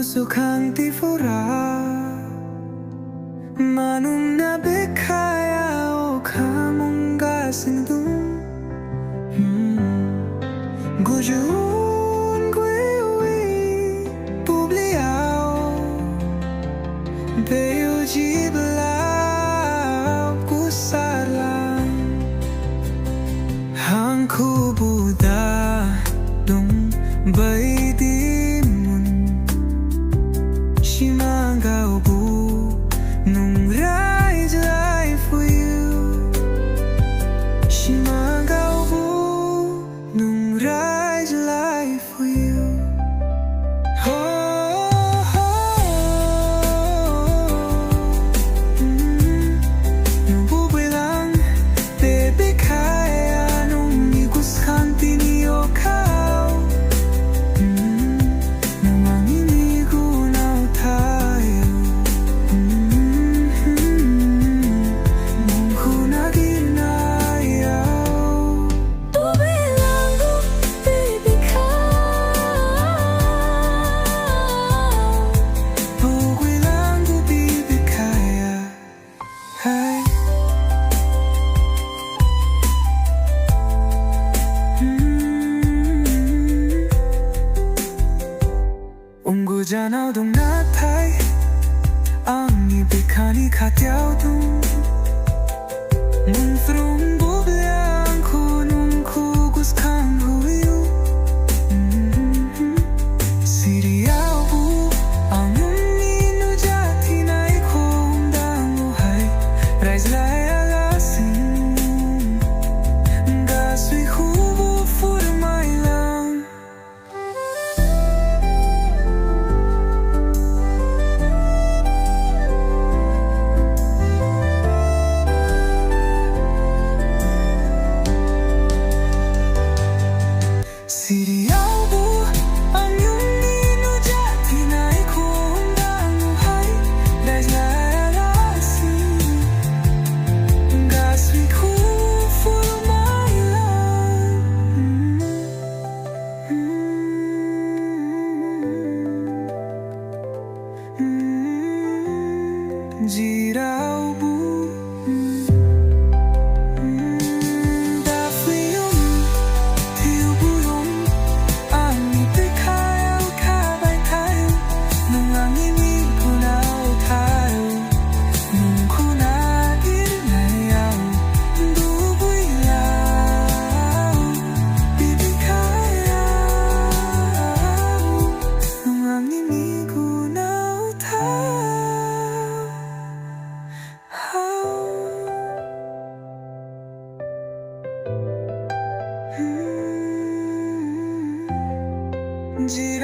gwswkhangti fwra manwna bikhaya okha mwngasinw gwjwn gwiwi bubliao beyw jeblabw gwsarlaangw khwbw Baidi Shimangao nwng raijlai fwiyw Shimangao nwng raijlai fwiyw Nwbwi lang bikhaya nwng gwsarlaangw ni okha Janau dong natai ang ibikan ikatiaw dong mwnwmw bubliao nwng gwsarlaangw siriau ang uminu jati na ikondang hai raijlai gaswi khwbw fwra mai lang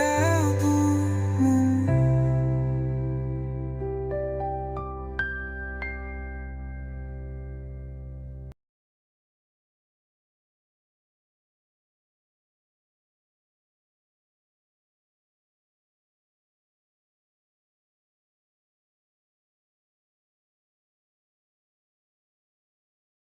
Jira